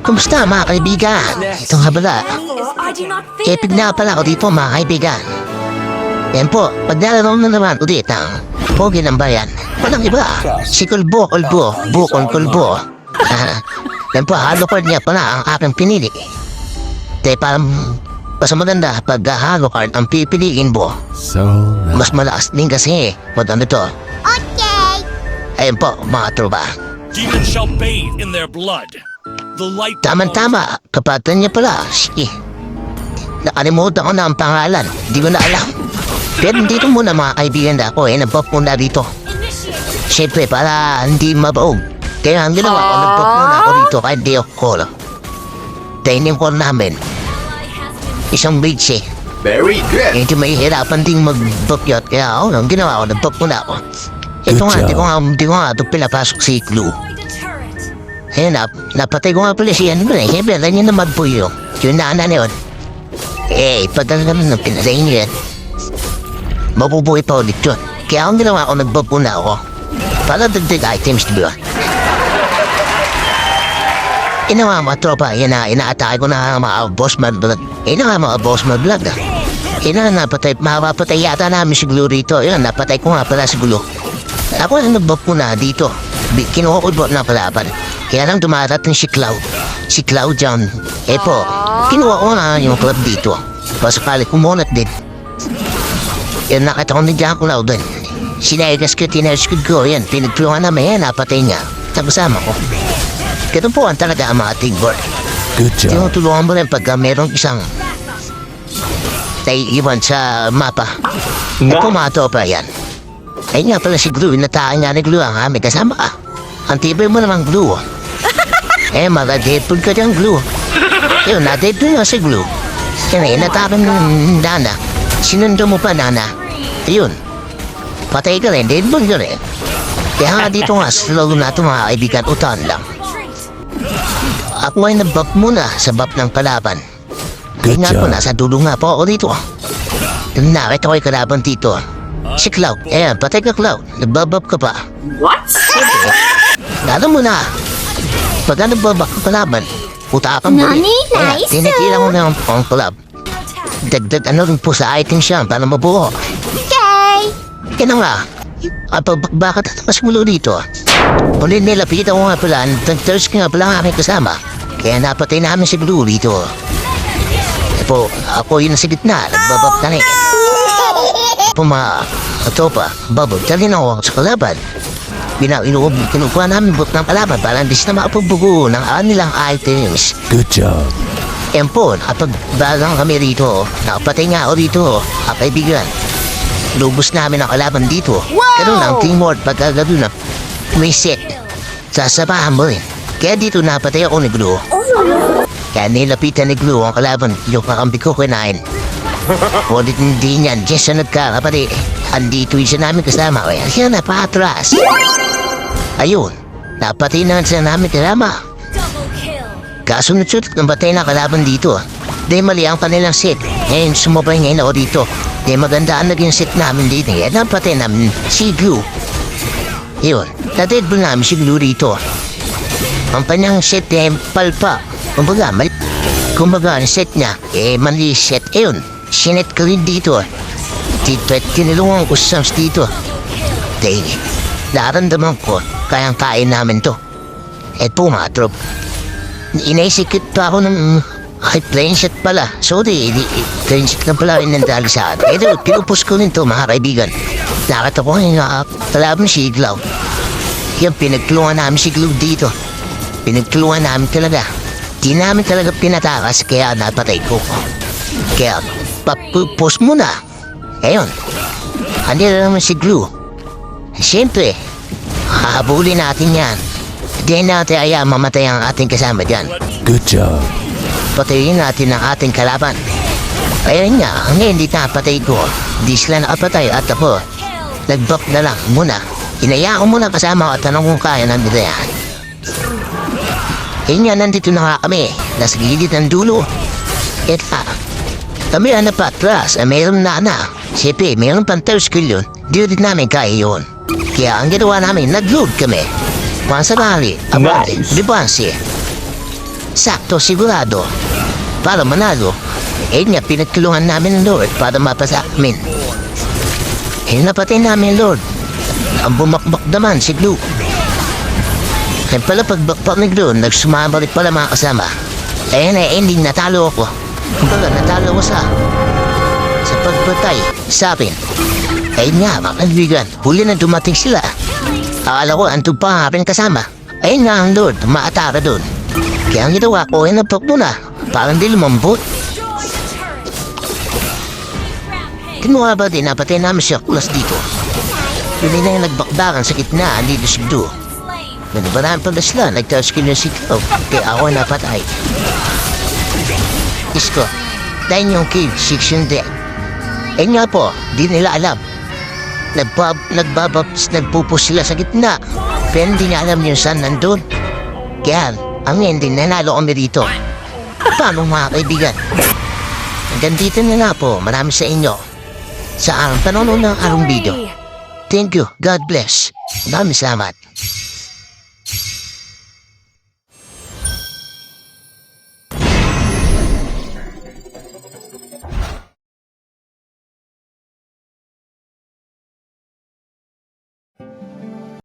Kumusta mga kaibigan? Itong habala. Epic na pala ako dito mga kaibigan. Yan po, paglalaro na naman ulit ang Pogi ng Bayan. Walang iba, si Kulbo, Kulbo. Yan po, halo card niya pala ang aking pinili. Dahil parang mas maganda pag halo card ang pipiliin mo. Mas malakas din kasi, ano to? Okay. Ayun po, mga tropa. Demons shall bathe in their blood. The light Tama-tama, kapatan niya pala. Sige. Nakalimutan ko na ang pangalan. Di ko na alam. Pero dito muna mga kaibigan na ako nag-buff muna dito. Siyempre para hindi mabaog. Kaya ang ginawa ko, nag-buff muna ako dito kahit di ako call. Dining call namin. Isang bridge eh. Very good. Hindi mahihirapan din mag-buff yun. Kaya ako, ang ginawa ko, nag-buff muna ako. Ito nga, di ko nga ito pinapasok si Clue. Ayun na, napatay ko nga pala siya. Siyempre, ganyan naman po yun. Yung nana na yun. Pagka naman ng pinatay niya yan. Mabubuhay pa ulit yun. Kaya ang ginawa ko, nag-buff muna ako. Para dagdag items, di ba? Inawa mga tropa, yan na, inaatake ko na mga boss mad vlog. Mga boss mad vlog. Napatay, mapatay yata namin si Glue rito. Yan, napatay ko nga pala si Glue. Ako na nag-buff muna dito. Kinuha ko na palaban. Kaya lang dumarating si Cloud. Si Cloud dyan. Kinuha ko na yung club dito. Pasakali kumunat din. Yan nakita ko na dyan Cloud din. Sinaygas ko, tinerskid ko. Yan, pinagpulungan namin yan, napatay niya. Kasama ko. Ganun po ang talaga ang mga teamwork. Good job. Tinutulungan mo rin pagka merong isang naiiwan sa mapa. Pumato pa yan. Ay nga pala si Glue, nataan nga ni Glue ang may kasama ka. Ang tibay mo naman Glue. Mga-deadpool ka dyan Glue. Yun, na-deadpool nga si Glue. Yan natakan ng Nana. Sinundo mo pa Nana. Yun. Patay ka rin, deadpool ka rin. Kaya nga dito nga, slow na ito mga kaibigan, utan lang. Ako ay nag-buff muna sa buff ng kalaban. Kaya nga po, nasa dulo nga po ako dito. Nakita ko yung kalaban dito. Si Cloud. Patay ka Cloud. Nagbabuff ka pa. What? Lalo mo na. Pagka nagbabuff ka kalaban, utakan mo rin. Nani, nice. Tinitira ko na ang collab. Dagdag rin po sa item siya para mabuo. Okay. Kaya na nga. Bakit mas mulo dito? Muli nilapitan ko nga pala. Nag-thirst nga pala ang aking kasama. Kaya napatay namin si Blue dito. Ako yun sa gitna. Nagbabuff na rin. Tropa, bubble, talin ako sa kalaban. Kinukuha namin buff ng kalaban para hindi na makapabugo ng nilang items. Good job. Yan po, kapag bagang kami rito, nakapatay nga ako dito, kaibigan. Lubos namin ang kalaban dito. Ganun ang teamwork pagka gano'n na may set. Sasabahan mo rin. Kaya dito napatay ako ni Glue. Kaya nilapitan ni Glue ang kalaban, yung kakampi ko kinain. Ulit hindi niyan, just sa nagkakapatid. Andito yung siya namin kasama. Kaya siya napatras. Ayun, napatay naman siya namin kasama. Kasunod-sunod ng batay na kalaban dito. Dahil mali ang kanilang set. Ngayon sumabay ngayon ako dito. Dahil maganda ang naging set namin dito. Yan ang patay namin si Glue. Yun, na-deadball namin si Glue dito. Ang kanyang set palpa. Kumbaga ang set niya, mali set. Ayun, sinet ko rin dito. Tinulungan ko sa Sams dito. Dahil, naramdaman ko, kayang kain namin to. Mga trop. Inaisikit pa ako ng plane shot pala. Sorry, plane shot na pala inandali sa akin. Pinupus ko rin to mga kaibigan. Nakita ko ngayon kalaban si Cloud. Yan, pinagtulungan namin si Cloud dito. Pinagtulungan namin talaga. Di namin talaga pinatakas kaya napatay ko. Kaya, papupos muna. Ayun, hindi na naman si Glue. Siyempre, hahabulin natin yan. Di natin mamatay ang ating kasama dyan. Good job. Patayin natin ang ating kalaban. Ayun nga, ngayon hindi napatay ko. Di sila nakapatay at ako. Nag-buff na lang muna. Inaya ko muna kasama ko at tanong kung kaya nandito yan. Ayun nga, nandito na nga kami. Nasa gilid ng dulo. Kami na patras. Mayroon na. Siyempre, mayroon pang third skill yun. Di rin namin kaya yun. Kaya ang ginawa namin, nag-load kami. Pansarali, abante, libansi. sakto sigurado para manalo. Eh nga, pinagtulungan namin ng Lord para mapasa amin. Eh napatay namin Lord. Ang bumakbak naman si Glue. Kaya pala pagbakbak ni Glue, nagsumabalik pala mga kasama. Eh na ending natalo ako. Kumbaga natalo ko sa pagbatay sa akin. Eh nga mga kaibigan, huli na dumating sila. Akala ko antog pa ang aking kasama. Eh nga ang Lord, maatara doon. Kaya ang ginawa ko ay nagpak muna. Parang di lumambot. Kinuha ba din napatay namin siya kulas dito? Yun na yung nagbakbakan sa gitna, dito si Glue. Nagbaraan pala sila, nagtask na si Glue. Kaya ako napatay. Isko, dahil yung cave, 6 yung dead. Eh nga po, di nila alam. Nagpupus sila sa gitna. Pero hindi niya alam yung saan nandun. Kaya, ang ending, nanalo kami dito. Paano mga kaibigan? Hanggang dito na nga po, marami sa inyo. Sa panonood ng arong video. Thank you, God bless. Maraming salamat.